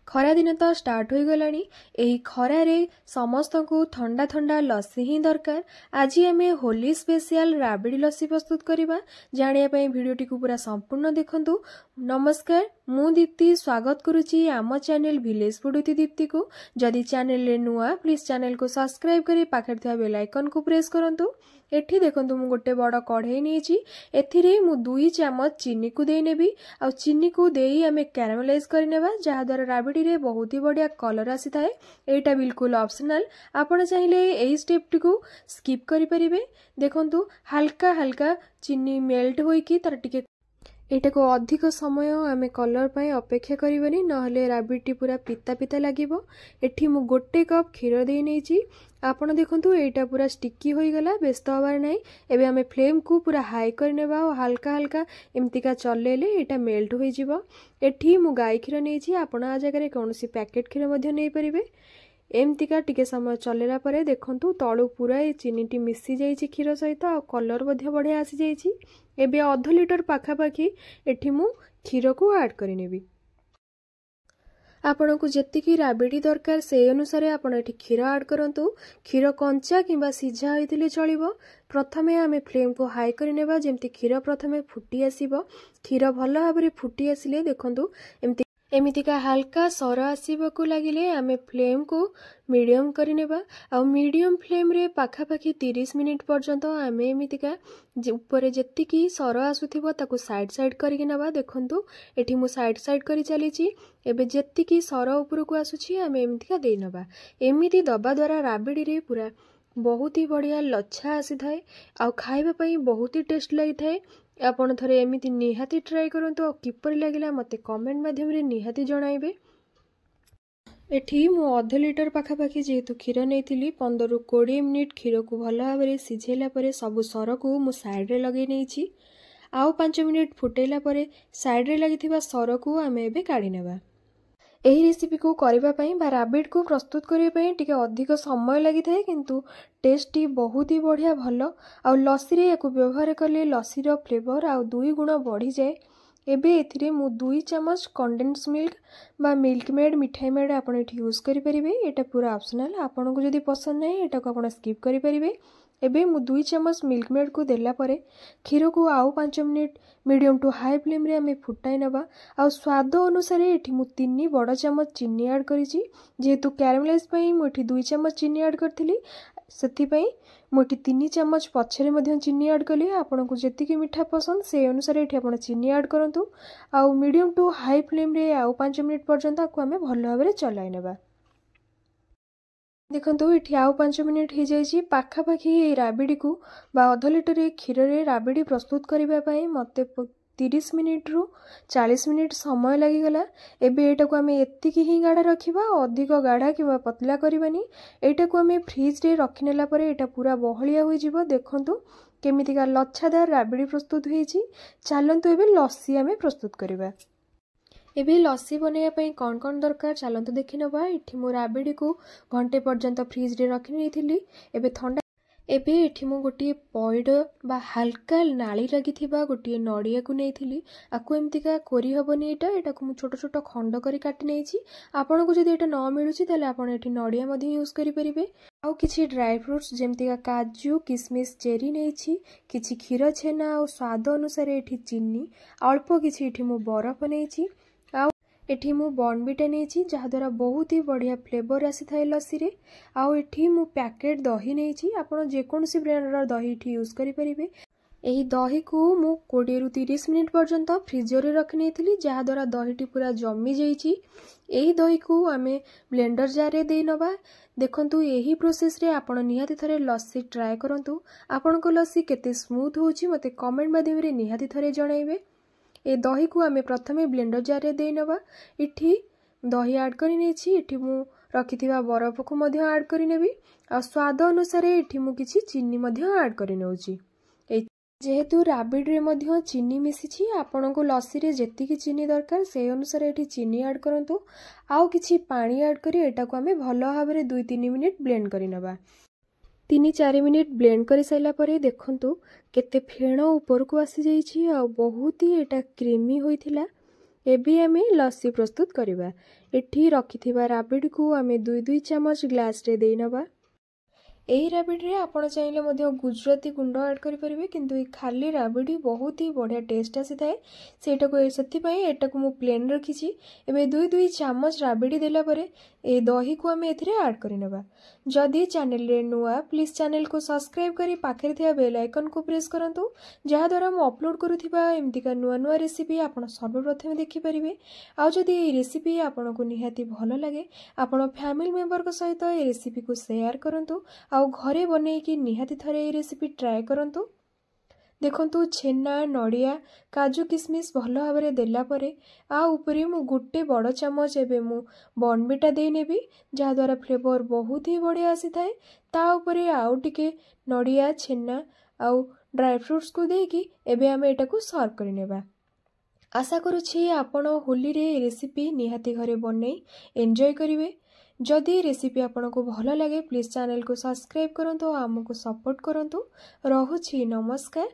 खरा दिन तो स्टार्ट हो गलानी एही खरारे समस्त को ठंडा ठंडा लस्सी ही दरकार। आज आम होली स्पेशल राबिड़ी लस्सी प्रस्तुत करवा जानिया भिडियोटी को पूरा संपूर्ण देखंतु। नमस्कार, मु दीप्ति स्वागत करुच्ची आम channel village food with Deepti को। जदि चैनल रे नुआ प्लीज चैनल को सब्सक्राइब करी पाखरे थिबा बेल आइकन को प्रेस करंतु। एठी देखंतु मु गोटे बड़ कढ़ई नेची, एथिरे मु 2 चामच चीनी को देई नेबी आ चीनी को देई आमे कैरामेलाइज करि नेबा जहा द्वारा राबिडी रे बहुत ही बढ़िया कलर आसी थाए। एटा बिल्कुल ऑप्शनल, आपण चाहिले एही स्टेप टी को स्किप करि परिबे। देखंतु हल्का हल्का चीनी मेल्ट होई कि तार टिके एटा को अधिक समय आमे कलर पाए अपेक्षा करबनी, नहले राबिडी पूरा पिता पिता लागिबो। एठी मु गोटे कप क्षीर देई नेची। आपण देखंतु एटा पूरा स्टिकी होई गला, व्यस्त हबार नै। एबे आमे फ्लेम को पूरा हाई कर नेबा और हल्का हल्का एमतिका चलेले एटा मेल्ट होई जिवो। एठी मु गाय क्षीर नेची, आपण आ जगह रे कोनोसी पैकेट क्षीर मध्ये नै परिबे। एमतिका टिके समय चलेला परे देखंतु तळु पूरा ए चीनीटी मिसी जाइछि क्षीर सहित आ कलर मध्ये बढ़िया आसी जाइछि। एबे आधा लीटर पाखा पाखी एठी मु क्षीर को ऐड करि नेबी। आपण को जेतिकी राबिडी दरकार से अनुसार आपण एठी क्षीर ऐड करंतु। क्षीर कंचा किंबा सिझा होइतिले चलिबो। प्रथमे आमे फ्लेम को हाई करि नेबा जेमति क्षीर प्रथमे फुटी आसीबो। क्षीर भल भाबरे फुटी आसिले देखंतु एमितिका हल्का सर आसीबको लागिले आमे फ्लेम को मीडियम करि नेबा आ मीडियम फ्लेम रे पाखा पाखी 30 मिनिट पर्यंत आमे एमितिका ऊपर जेतिकी सर आसुथिबो ताको साइड साइड करिक नेबा। देखंतु एठी मु साइड साइड करि चलीची। एबे जेतिकी सर ऊपर को आसुची आमे एमितिका देई नेबा। एमिति दबा द्वारा राबिडी रे पूरा बहुत ही बढ़िया लच्छा आसी थाए आ खाइबा पई बहुत ही टेस्ट लागि थाए। आपण थरे एमिति निहाती ट्राई करंतु। किपरि लागिला मते कमेंट माध्यम रे निहाती जणाइबे। एठी मु आधा लीटर पाखा पाखी जेहेतु क्षीर नेइथिली 15 रु 20 मिनिट क्षीर को भल भाबरे सिझेला परे सबु सर को मु साइड रे लगेई नेइछि। आउ 5 मिनिट फुटेला परे साइड रे लागिथिबा सर को आमे एबे काढी नेबा। एही रेसिपी को करिबा पई बा राबिड को प्रस्तुत करिबा पई टिके अधिक समय लागि थाए, किंतु टेस्ट बहुत ही बढ़िया भलो। आ लस्सी रे याको व्यवहार करले लस्सी रो फ्लेवर आ 2 गुण बढ़ी जाए। एबे एथिरे मु 2 चामच कंडेंस मिल्क बा मिल्क मेड मिठाई मेड आपण एठी यूज करि परिबे। एटा पूरा ऑप्शनल, आपण को जदी पसंद नै एटा को आपण स्किप करि परिबे। एबे मु 2 चामच मिल्क मेड को देला परे क्षीर को आउ 5 minute medium to high flame रे आमे फुटाई नबा। आ स्वाद अनुसार एठी मु 3 बड़ चामच चीनी ऐड करिछि। जेहेतु कैरामेलाइज पई मु एठी 2 चामच चीनी ऐड करथिली, सेति पई मु एठी 3 चामच पछरे मध्ये चीनी ऐड कली। आपण को जेतिकी मिठा पसंद से अनुसार एठी आपण चीनी ऐड करंतु। आ मीडियम टू हाई फ्लेम रे आउ 5 मिनिट पर्यंत आकु आमे भल भाबरे चलाई नेबा। देखंतु एठी आउ 5 मिनिट हो जाइछि। पाखा पाखी राबिडी को बा आधा लीटर क्षीर रे राबिडी प्रस्तुत करिबा पई मते 30 मिनिट रु 40 मिनिट समय लागि गला। एबे एटा को आमे एतिकी ही गाढ़ा रखिबा, अधिक गाढ़ा किबा पतला करबानी। एटा को आमे फ्रिज रे रखिनेला परे एटा पूरा बहलिया होई जिवो। देखंतु केमितिका लच्छादार राबिडी प्रस्तुत होईछि। चालंतु एबे लस्सी आमे प्रस्तुत करिबा। एबे लस्सी बनाया पई कौन कौन दरकार चलंतु देखि नबा। एठी मु राबिडी को घंटे पर्यंत फ्रिज रे रखि नेथिली। एबे ठंडा एबे एठी मु गोटी पॉइड बा हल्का नाली लागिथिबा गोटी नडिया को नेथिली। आकु एमतिका कोरी हबनी एटा को मु छोट छोट खंड करी काटि नेछि। आपण को जदि एटा न मिलुछि ताले आपण एठी नडिया मध्ये यूज करि परिबे। आउ किछि ड्राई फ्रूट्स जेमतिका काजू किसमिस चेरी नेछि, किछि क्षीर छेना और स्वाद अनुसार एठी चीनी अल्प किछि एठी मु बरफ नेछि। एठी मु बॉर्नविटा नेछि जहा द्वारा बहुत ही बढ़िया फ्लेवर आसी थाए लस्सी रे। आउ एठी मु पैकेट दही नेछि, आपण जे कोनसी ब्रांड रो दही एठी यूज करि परिबे। एही दही को मु 20 रु 30 मिनिट पर्यंत फ्रीजर रे रखि नेथिली जहा द्वारा दहीटी पूरा जमी जाइछि। एही दही को आमे ब्लेंडर जार रे देई नबा। देखंतु एही प्रोसेस रे आपण निहाती थरे लस्सी ट्राई करंतु। आपण को लस्सी केते स्मूथ होछि मते कमेंट माध्यम रे निहाती थरे जणाइबे। ए दही को आमे प्रथमे ब्लेंडर जार रे देई नबा। इठी दही ऐड करि नेछि। इठी मु रखिथिबा बरफ को मध्ये ऐड करि नेबी। आ स्वाद अनुसार इठी मु किछि चीनी मध्ये ऐड करि नेउछि। जेहेतु राबिड रे मध्ये चीनी मिसिछि, आपण को लस्सी रे जेतिकी चीनी दरकार से अनुसार एठी चीनी ऐड करंतु। आउ किछि पानी ऐड करि एटा को आमे भलो भाबरे 2-3 मिनिट ब्लेंड करि नबा। 3-4 मिनिट ब्लेंड कर साइला परे देखंतु केते फेण ऊपर को आसी जाइछि आ बहुत ही एटा क्रीमी होइथिला। एबे आमे लस्सी प्रस्तुत करिबा। एठी रखिथिबा राबिडी को आमे 2-2 चमच ग्लास रे देई नबा। एही राबिडी रे आपण चाहिले मध्य गुजराती गुंड ऐड करि परिबे, किंतु ए खाली राबिडी बहुत ही बढ़िया टेस्ट आसी थाए। सेटा को सेति पई एटा को मु प्लेन रखिछि। एबे 2-2 चमच राबिडी देला परे ए दही को आमे एथिरे ऐड करि नबा। जदि चैनल रे नुआ प्लीज चैनल को सब्सक्राइब करी पाखरे थिया बेल आइकन को प्रेस करंतु, जहा द्वारा मु अपलोड करूथिबा एमतिका नुआ नुआ रेसिपी आपण सर्वप्रथम देखि परिबे। आ जदि ए रेसिपी आपण को निहाती भलो लागे आपण फैमिली मेंबर को सहित ए रेसिपी को शेयर करंतु। आउ घरे बनेकी निहाती थरे ए रेसिपी ट्राए करंतु। देखंतु छेना नड़िया काजू किसमिस भल भाव देला परे आ उपरे मु गोटे बड़ चमच एबे मु बॉर्नविटा दे नेबी, जहा द्वारा फ्लेवर बहुत ही बढ़िया आसी थाए। ता उपरे आउ टिके नड़िया छेना आउ ड्राई फ्रूट्स को देकी एबे आमे एटा को सर्व करि नेबा। आशा करूछि आपण होली रे ए रेसिपी निहाती घरे बनै एन्जॉय करिवे। जदि रेसिपी आपण को भल लगे प्लीज चैनल को सब्सक्राइब करंतु, आमको सपोर्ट करंतु। रहुछि नमस्कार।